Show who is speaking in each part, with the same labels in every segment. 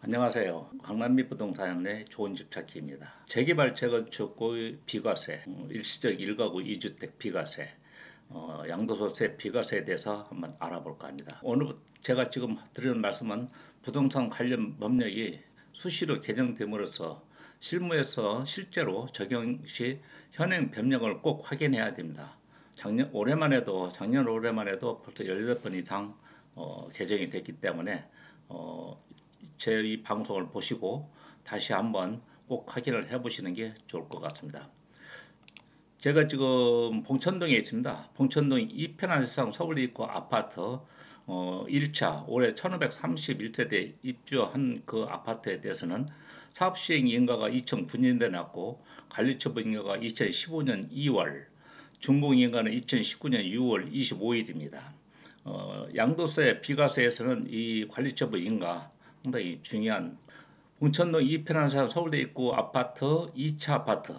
Speaker 1: 안녕하세요. 강남미 부동산의 좋은 집 찾기입니다. 재개발 재건축의 비과세, 일시적 1가구 2주택 비과세, 양도소득세 비과세에 대해서 한번 알아볼까 합니다. 오늘 제가 지금 드리는 말씀은 부동산 관련 법령이 수시로 개정됨으로써 실무에서 실제로 적용 시 현행 법령을 꼭 확인해야 됩니다. 작년 올해만 해도 벌써 18번 이상 개정이 됐기 때문에 제 이 방송을 보시고 다시 한번 꼭 확인을 해 보시는 게 좋을 것 같습니다. 제가 지금 봉천동에 있습니다. 봉천동 2평 이상 서울에 있고 아파트 1차 올해 1531세대 입주한 그 아파트에 대해서는 사업시행 인가가 2009년도에 났고 관리처분 인가가 2015년 2월, 준공인가는 2019년 6월 25일입니다. 양도세 비과세에서는 이 관리처분 인가 상당히 중요한 봉천동 2편한산 서울대 입구 아파트 2차 아파트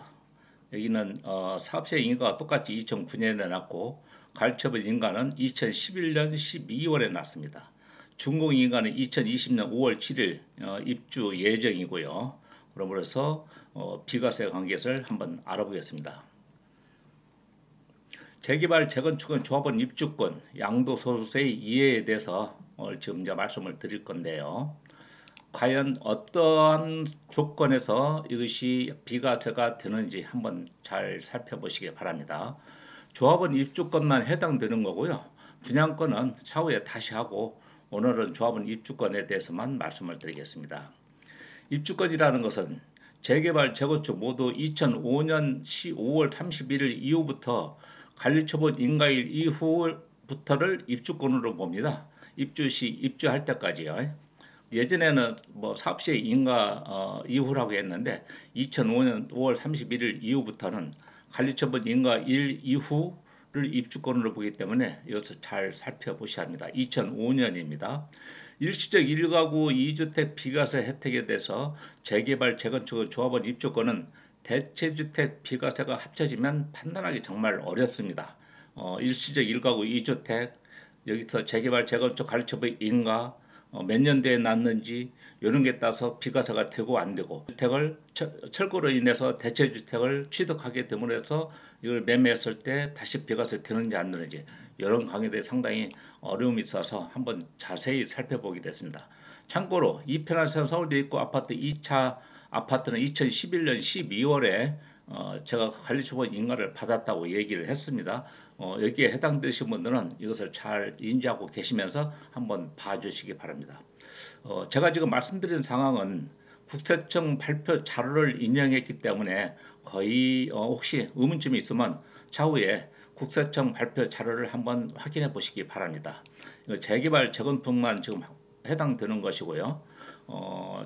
Speaker 1: 여기는 사업시행 인가가 똑같이 2009년에 났고 관리처분 인가는 2011년 12월에 났습니다. 준공 인가는 2020년 5월 7일 입주 예정이고요. 그러므로 비과세 관계를 한번 알아보겠습니다. 재개발, 재건축은 조합원 입주권, 양도소득세의 이해에 대해서 오늘 지금 이제 말씀을 드릴 건데요. 과연 어떠한 조건에서 이것이 비과세가 되는지 한번 잘 살펴보시기 바랍니다. 조합원 입주권만 해당되는 거고요. 분양권은 차후에 다시 하고 오늘은 조합원 입주권에 대해서만 말씀을 드리겠습니다. 입주권이라는 것은 재개발, 재건축 모두 2005년 5월 31일 이후부터 관리처분 인가일 이후부터를 입주권으로 봅니다. 입주 시 입주할 때까지요. 예전에는 뭐 사업시행 인가 이후라고 했는데 2005년 5월 31일 이후부터는 관리처분 인가 일 이후를 입주권으로 보기 때문에 이것을 잘 살펴보셔야 합니다. 2005년입니다. 일시적 1가구 2주택 비과세 혜택에 대해서 재개발, 재건축 조합원 입주권은 대체주택 비과세가 합쳐지면 판단하기 정말 어렵습니다. 일시적 1가구 2주택 여기서 재개발, 재건축 관리처분 인가 몇 년도에 났는지 이런 게 따라서 비과세가 되고 안 되고 주택을 철거로 인해서 대체주택을 취득하게 됨으로 해서 이걸 매매했을 때 다시 비과세 되는지 안 되는지 이런 관계에 상당히 어려움이 있어서 한번 자세히 살펴보게 됐습니다. 참고로 이편한산 서울대 입구 아파트 2차 아파트는 2011년 12월에 제가 관리처분 인가를 받았다고 얘기를 했습니다. 여기에 해당되신 분들은 이것을 잘 인지하고 계시면서 한번 봐주시기 바랍니다. 제가 지금 말씀드린 상황은 국세청 발표 자료를 인용했기 때문에 거의 혹시 의문점이 있으면 차후에 국세청 발표 자료를 한번 확인해 보시기 바랍니다. 재개발, 재건축만 지금 해당되는 것이고요.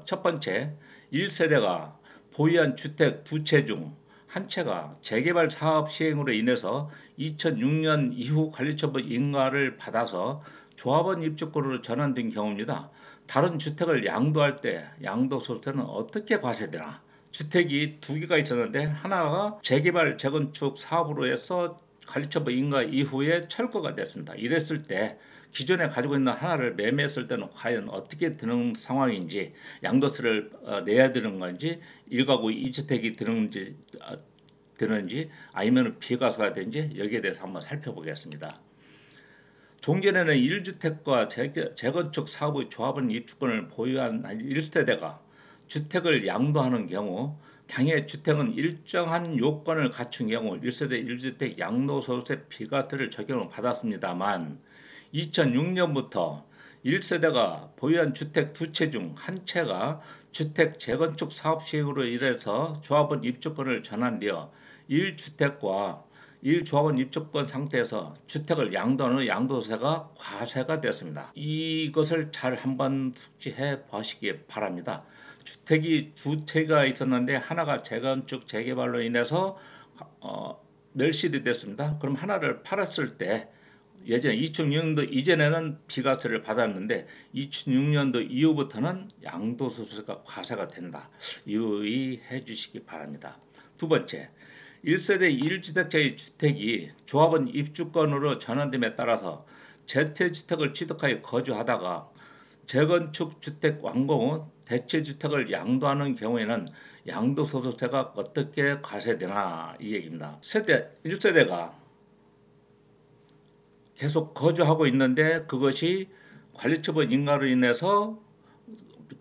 Speaker 1: 첫 번째, 1세대가 보유한 주택 두 채 중 한 채가 재개발 사업 시행으로 인해서 2006년 이후 관리처분 인가를 받아서 조합원 입주권으로 전환된 경우입니다. 다른 주택을 양도할 때 양도소득세는 어떻게 과세되나? 주택이 두 개가 있었는데 하나가 재개발, 재건축 사업으로 해서 관리처분 인가 이후에 철거가 됐습니다. 이랬을 때 기존에 가지고 있는 하나를 매매했을 때는 과연 어떻게 드는 상황인지 양도세를 내야 되는 건지 1가구 2주택이 드는지 아니면 비과세가 되는지 여기에 대해서 한번 살펴보겠습니다. 종전에는 1주택과 재건축 사업의 조합원 입주권을 보유한 1세대가 주택을 양도하는 경우 당해 주택은 일정한 요건을 갖춘 경우 1세대 1주택 양도소득세 비과세를 적용을 받았습니다만 2006년부터 1세대가 보유한 주택 두 채 중 한 채가 주택 재건축 사업 시행으로 인해서 조합원 입주권을 전환되어 1주택과 1조합원 입주권 상태에서 주택을 양도하는 양도세가 과세가 됐습니다. 이것을 잘 한번 숙지해 보시기 바랍니다. 주택이 두 채가 있었는데 하나가 재건축 재개발로 인해서 멸실이 됐습니다. 그럼 하나를 팔았을 때 예전에 2006년도 이전에는 비과세를 받았는데 2006년도 이후부터는 양도소득세가 과세가 된다. 유의해 주시기 바랍니다. 두 번째, 1세대 1주택자의 주택이 조합원 입주권으로 전환됨에 따라서 재택주택을 취득하여 거주하다가 재건축 주택 완공 후 대체 주택을 양도하는 경우에는 양도소득세가 어떻게 과세되나 이 얘기입니다. 세대 1세대가 계속 거주하고 있는데 그것이 관리처분 인가로 인해서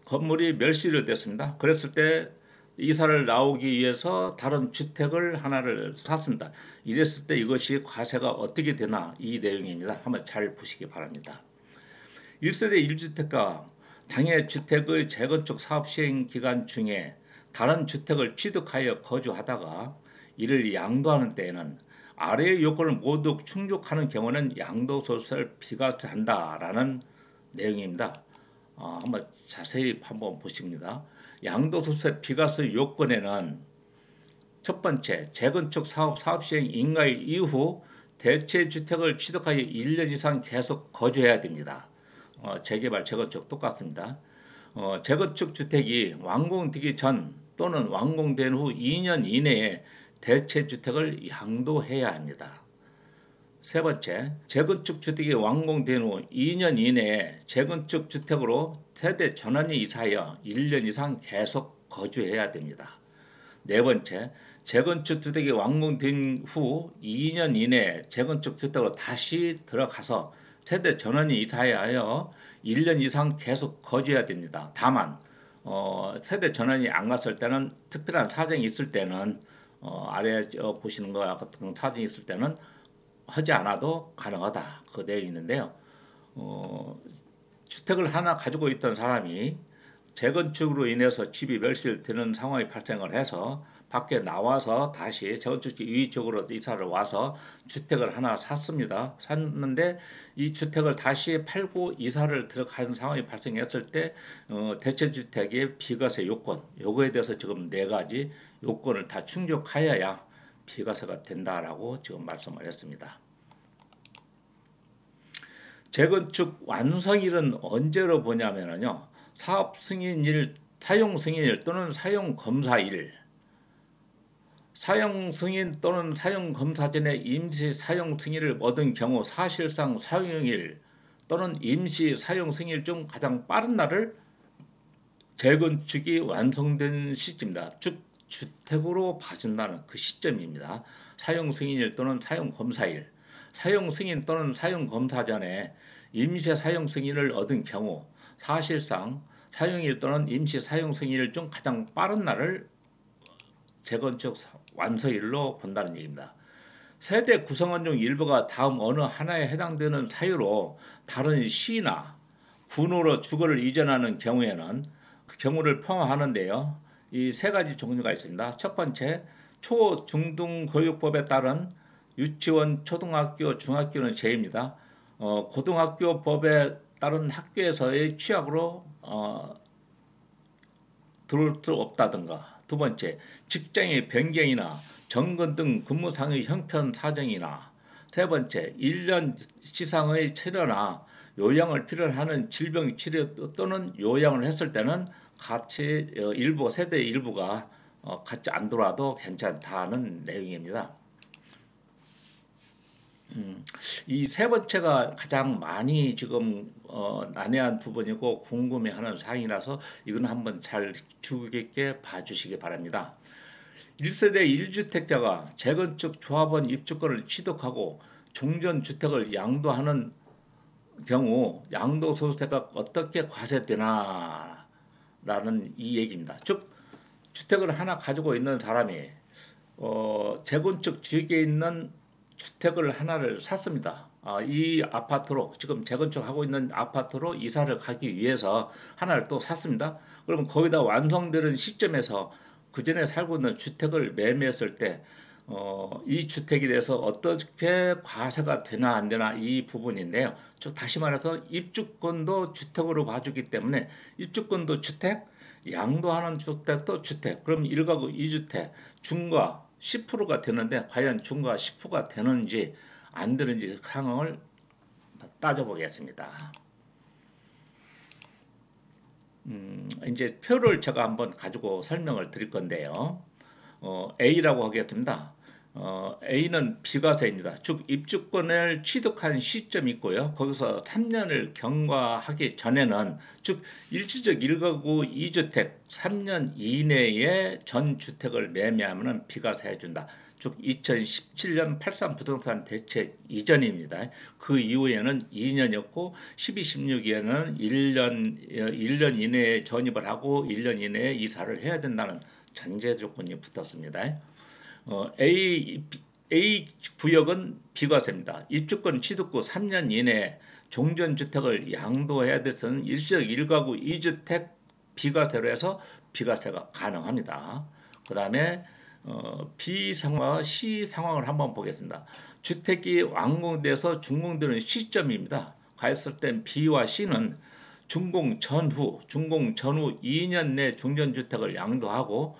Speaker 1: 건물이 멸실이 됐습니다. 그랬을 때 이사를 나오기 위해서 다른 주택을 하나를 샀습니다. 이랬을 때 이것이 과세가 어떻게 되나 이 내용입니다. 한번 잘 보시기 바랍니다. 1세대 1주택가 당해 주택의 재건축 사업 시행 기간 중에 다른 주택을 취득하여 거주하다가 이를 양도하는 때에는 아래의 요건을 모두 충족하는 경우는 양도소득세를 비과세한다라는 내용입니다. 한번 자세히 한번 보십니다. 양도소득세 비과세 요건에는 첫 번째, 재건축 사업 시행 인가일 이후 대체 주택을 취득하여 1년 이상 계속 거주해야 됩니다. 재개발, 재건축 똑같습니다. 재건축 주택이 완공되기 전 또는 완공된 후 2년 이내에 대체 주택을 양도해야 합니다. 세 번째, 재건축 주택이 완공된 후 2년 이내에 재건축 주택으로 세대 전원이 이사하여 1년 이상 계속 거주해야 됩니다. 네 번째, 재건축 주택이 완공된 후 2년 이내에 재건축 주택으로 다시 들어가서 세대 전원이 이사하여 1년 이상 계속 거주해야 됩니다. 다만 세대 전원이 안 갔을 때는 특별한 사정이 있을 때는 아래 보시는 것 같은 사정이 있을 때는 하지 않아도 가능하다. 그 내용이 있는데요. 주택을 하나 가지고 있던 사람이 재건축으로 인해서 집이 멸실되는 상황이 발생을 해서 밖에 나와서 다시 재건축 이의 쪽으로 이사를 와서 주택을 하나 샀습니다. 샀는데 이 주택을 다시 팔고 이사를 들어가는 상황이 발생했을 때 대체주택의 비과세 요건, 요거에 대해서 지금 네 가지 요건을 다 충족하여야 비과세가 된다라고 지금 말씀을 했습니다. 재건축 완성일은 언제로 보냐면요. 사업 승인일, 사용 승인일 또는 사용 검사일, 사용 승인 또는 사용 검사 전에 임시 사용 승인을 얻은 경우 사실상 사용일 또는 임시 사용 승인일 중 가장 빠른 날을 재건축이 완성된 시점입니다. 즉 주택으로 봐준다는 그 시점입니다. 사용 승인일 또는 사용 검사일, 사용 승인 또는 사용 검사 전에 임시 사용 승인을 얻은 경우 사실상 사용일 또는 임시 사용 승인일 중 가장 빠른 날을 재건축 완성일로 본다는 얘기입니다. 세대 구성원 중 일부가 다음 어느 하나에 해당되는 사유로 다른 시나 군으로 주거를 이전하는 경우에는 그 경우를 포함하는데요. 이 세 가지 종류가 있습니다. 첫 번째, 초중등교육법에 따른 유치원, 초등학교, 중학교는 제입니다. 고등학교 법에 따른 학교에서의 취약으로 들어올 수 없다든가. 두 번째, 직장의 변경이나 정근 등 근무상의 형편 사정이나. 세 번째, 1년 이상의 치료나 요양을 필요로 하는 질병 치료 또는 요양을 했을 때는 같이 일부 세대 일부가 같이 안 들어와도 괜찮다는 내용입니다. 이 세 번째가 가장 많이 지금 난해한 부분이고 궁금해하는 사항이라서 이건 한번 잘 주의 깊게 봐주시기 바랍니다. 1세대 1주택자가 재건축 조합원 입주권을 취득하고 종전주택을 양도하는 경우 양도소득세가 어떻게 과세되나 라는 이 얘기입니다. 즉 주택을 하나 가지고 있는 사람이 재건축 지역에 있는 주택을 하나를 샀습니다. 이 아파트로 지금 재건축하고 있는 아파트로 이사를 가기 위해서 하나를 또 샀습니다. 그러면 거기다 완성되는 시점에서 그 전에 살고 있는 주택을 매매했을 때 이 주택에 대해서 어떻게 과세가 되나 안 되나 이 부분인데요. 즉 다시 말해서 입주권도 주택으로 봐주기 때문에 입주권도 주택, 양도하는 주택도 주택. 그럼 1가구 2주택 중과 10%가 되는데 과연 중과 10%가 되는지 안 되는지 상황을 따져보겠습니다. 이제 표를 제가 한번 가지고 설명을 드릴 건데요. A라고 하겠습니다. A는 비과세입니다. 즉 입주권을 취득한 시점이 있고요. 거기서 3년을 경과하기 전에는 즉 일시적 1가구 2주택 3년 이내에 전 주택을 매매하면 비과세 해준다. 즉 2017년 83 부동산 대책 이전입니다. 그 이후에는 2년이었고 12, 16에는 1년 이내에 전입을 하고 1년 이내에 이사를 해야 된다는 전제 조건이 붙었습니다. A 구역은 비과세입니다. 입주권 취득 후 3년 이내에 종전주택을 양도해야 돼서는 일시적 1가구 2주택 비과세로 해서 비과세가 가능합니다. 그 다음에 B 상황과 C 상황을 한번 보겠습니다. 주택이 완공돼서 준공되는 시점입니다. 가했을 땐 B와 C는 준공 전후 2년 내 종전주택을 양도하고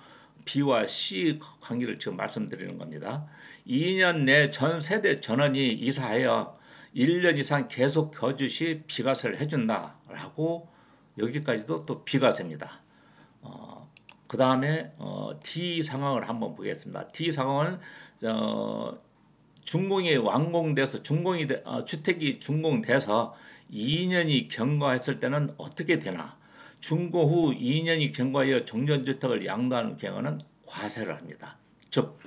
Speaker 1: B와 C 관계를 지금 말씀드리는 겁니다. 2년 내 전 세대 전원이 이사하여 1년 이상 계속 거주 시 비과세를 해준다라고 여기까지도 또 비과세입니다. 그 다음에 D 상황을 한번 보겠습니다. D 상황은 준공이 완공돼서 주택이 준공돼서 2년이 경과했을 때는 어떻게 되나? 준공 후 2년이 경과하여 종전주택을 양도하는 경우는 과세를 합니다. 즉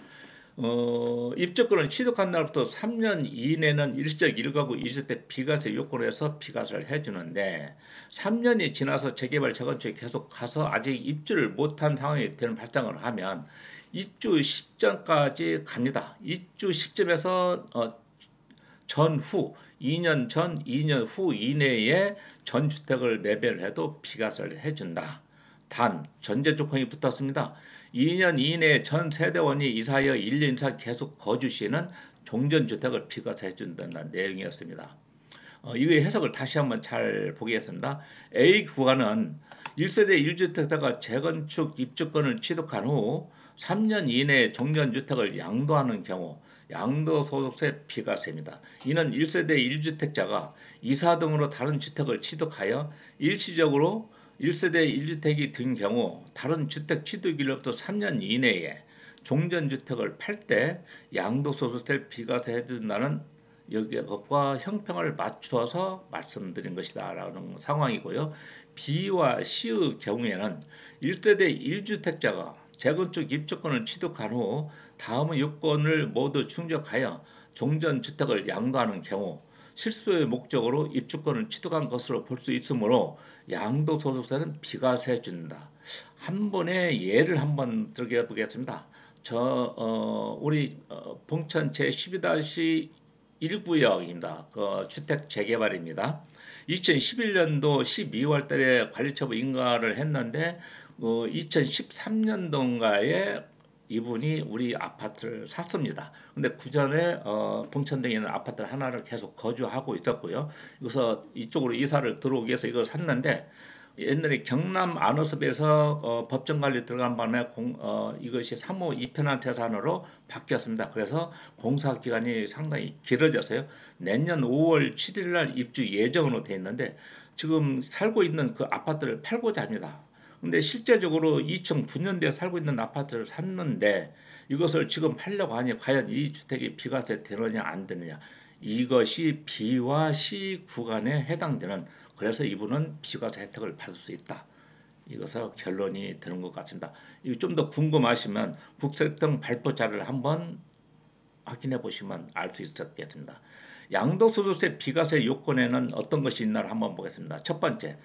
Speaker 1: 입주권을 취득한 날부터 3년 이내는 일시적 1가구 2주택 비과세 요건에서 비과세를 해주는데 3년이 지나서 재개발 재건축이 계속 가서 아직 입주를 못한 상황이 되는 발생을 하면 입주 시점까지 갑니다. 입주 시점에서 전후 2년 전, 2년 후 이내에 전 주택을 매매를 해도 비과세를 해준다. 단 전제 조건이 붙었습니다. 2년 이내에 전 세대원이 이사하여 1년 이상 계속 거주 시에는 종전주택을 비과세 해준다는 내용이었습니다. 이의 해석을 다시 한번 잘 보겠습니다. A 구간은 1세대 1주택자가 재건축 입주권을 취득한 후 3년 이내에 종전주택을 양도하는 경우 양도소득세 비과세입니다. 이는 1세대 1주택자가 이사 등으로 다른 주택을 취득하여 일시적으로 1세대 1주택이 된 경우 다른 주택 취득일로부터 3년 이내에 종전주택을 팔 때 양도소득세 비과세 해준다는 것과 형평을 맞춰서 말씀드린 것이다 라는 상황이고요. B와 C의 경우에는 1세대 1주택자가 재건축 입주권을 취득한 후 다음의 요건을 모두 충족하여 종전주택을 양도하는 경우 실수의 목적으로 입주권을 취득한 것으로 볼 수 있으므로 양도소득세는 비과세 준다. 한 번의 예를 한번 들게 보겠습니다. 우리 봉천 제12-1구역입니다. 그 주택 재개발입니다. 2011년도 12월 달에 관리처분 인가를 했는데 2013년도인가에 이분이 우리 아파트를 샀습니다. 근데 그 전에 봉천동에 있는 아파트 하나를 계속 거주하고 있었고요. 그래서 이쪽으로 이사를 들어오기 위해서 이걸 샀는데 옛날에 경남 안호섭에서 법정관리 들어간 바람에 이것이 사무 이편한 재산으로 바뀌었습니다. 그래서 공사 기간이 상당히 길어져서요. 내년 5월 7일 날 입주 예정으로 되어 있는데 지금 살고 있는 그 아파트를 팔고자 합니다. 근데 실제적으로 2009년도에 살고 있는 아파트를 샀는데 이것을 지금 팔려고 하니 과연 이 주택이 비과세 되느냐 안 되느냐, 이것이 B와 C 구간에 해당되는, 그래서 이분은 비과세 혜택을 받을 수 있다. 이것은 결론이 되는 것 같습니다. 이거 좀 더 궁금하시면 국세청 발표 자료를 한번 확인해 보시면 알 수 있겠습니다. 양도소득세 비과세 요건에는 어떤 것이 있나를 한번 보겠습니다. 첫 번째,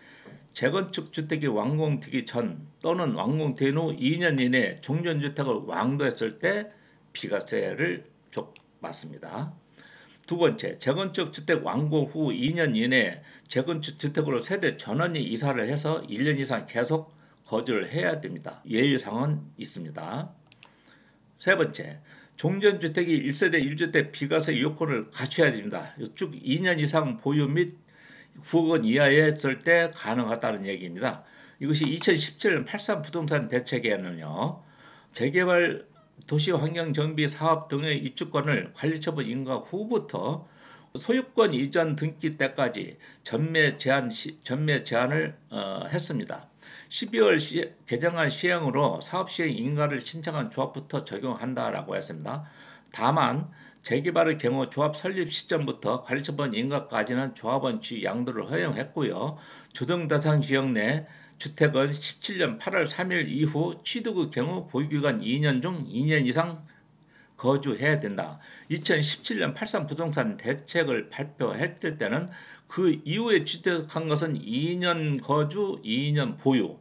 Speaker 1: 재건축 주택이 완공되기 전 또는 완공된 후 2년 이내 종전주택을 왕도했을 때 비과세를 맞습니다. 두 번째, 재건축 주택 완공 후 2년 이내에 재건축 주택으로 세대 전원이 이사를 해서 1년 이상 계속 거주를 해야 됩니다. 예외상은 있습니다. 세 번째, 종전주택이 1세대 1주택 비과세 요건을 갖춰야 됩니다. 쭉 2년 이상 보유 및 9억 원 이하에 했을 때 가능하다는 얘기입니다. 이것이 2017년 83 부동산 대책에는요, 재개발 도시환경정비 사업 등의 입주권을 관리처분 인가 후부터 소유권 이전 등기 때까지 전매 제한을 했습니다. 12월 개정안 시행으로 사업시행 인가를 신청한 조합부터 적용한다라고 했습니다. 다만 재개발의 경우 조합 설립 시점부터 관리처분 인가까지는 조합원 지위 양도를 허용했고요. 조정 대상 지역 내 주택은 17년 8월 3일 이후 취득의 경우 보유기간 2년 중 2년 이상 거주해야 된다. 2017년 83 부동산 대책을 발표할 때는 그 이후에 취득한 것은 2년 거주, 2년 보유.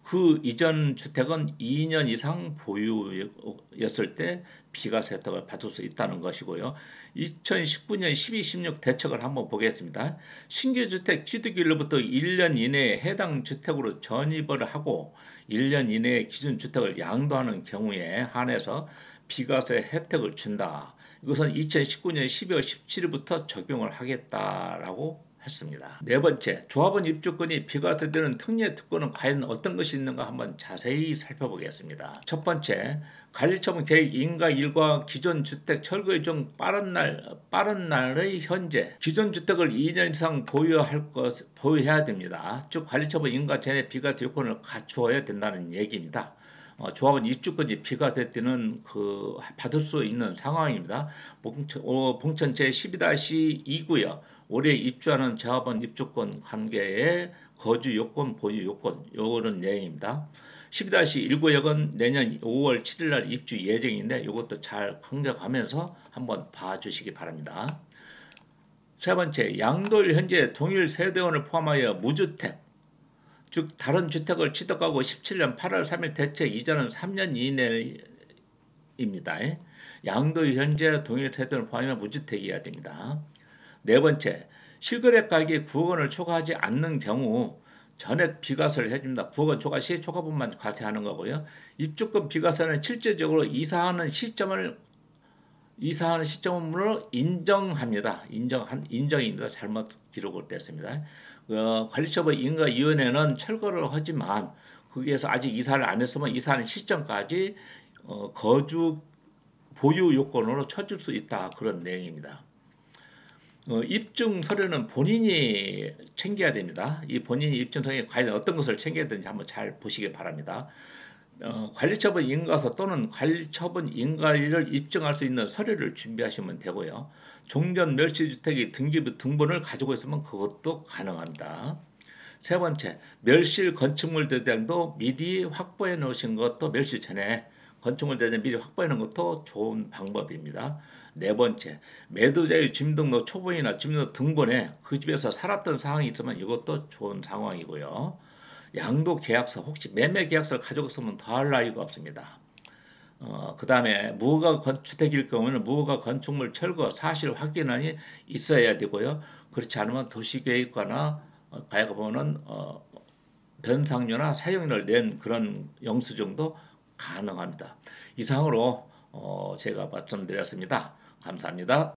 Speaker 1: 그 이전 주택은 2년 이상 보유였을 때 비과세 혜택을 받을 수 있다는 것이고요. 2019년 12, 16 대책을 한번 보겠습니다. 신규 주택 취득일로부터 1년 이내에 해당 주택으로 전입을 하고 1년 이내에 기준 주택을 양도하는 경우에 한해서 비과세 혜택을 준다. 이것은 2019년 12월 17일부터 적용을 하겠다라고 했습니다. 네 번째, 조합원 입주권이 비과세되는 특례 특권은 과연 어떤 것이 있는가 한번 자세히 살펴보겠습니다. 첫 번째, 관리처분 계획 인가 일과 기존 주택 철거 중 빠른 날의 현재 기존 주택을 2년 이상 보유해야 됩니다. 즉 관리처분 인가 전에 비과세 요건을 갖추어야 된다는 얘기입니다. 조합원 입주권이 비과세되는 받을 수 있는 상황입니다. 봉천 제12-2구역 올해 입주하는 조합원 입주권 관계의 거주 요건, 보유 요건 요런 내용입니다. 12-1구역은 내년 5월 7일 날 입주 예정인데 이것도 잘 간격하면서 한번 봐주시기 바랍니다. 세 번째, 양도일 현재 동일 세대원을 포함하여 무주택 즉 다른 주택을 취득하고 17년 8월 3일 대책 이전은 3년 이내입니다. 양도일 현재 동일 세대원을 포함하여 무주택이어야 됩니다. 네 번째, 실거래 가격이 9억 원을 초과하지 않는 경우 전액 비과세를 해줍니다. 9억 원 초과 시 초과분만 과세하는 거고요. 입주권 비과세는 실제적으로 이사하는 시점으로 인정합니다. 인정입니다. 잘못 기록을 됐습니다. 관리처분 인가위원회는 철거를 하지만 거기에서 아직 이사를 안 했으면 이사하는 시점까지 거주 보유 요건으로 쳐줄 수 있다. 그런 내용입니다. 입증 서류는 본인이 챙겨야 됩니다. 이 본인이 입증 서류에 과연 어떤 것을 챙겨야 되는지 한번 잘 보시기 바랍니다. 관리처분 인가서 또는 관리처분 인가를 입증할 수 있는 서류를 준비하시면 되고요. 종전 멸실주택의 등본을 가지고 있으면 그것도 가능합니다. 세 번째, 멸실 건축물 대장도 미리 확보해 놓으신 것도 멸실 전에 건축물 대장 미리 확보해 놓은 것도 좋은 방법입니다. 네 번째, 매도자의 주민등록 초본이나 주민등록 등본에 그 집에서 살았던 상황이 있으면 이것도 좋은 상황이고요. 양도 계약서 혹시 매매 계약서를 가지고 있으면 더할 나위가 없습니다. 그 다음에 무허가 건축주택일 경우는 무허가 건축물 철거 사실 확인안이 있어야 되고요. 그렇지 않으면 도시계획과나 가액보는 변상료나 사용료를 낸 그런 영수증도 가능합니다. 이상으로 제가 말씀드렸습니다. 감사합니다.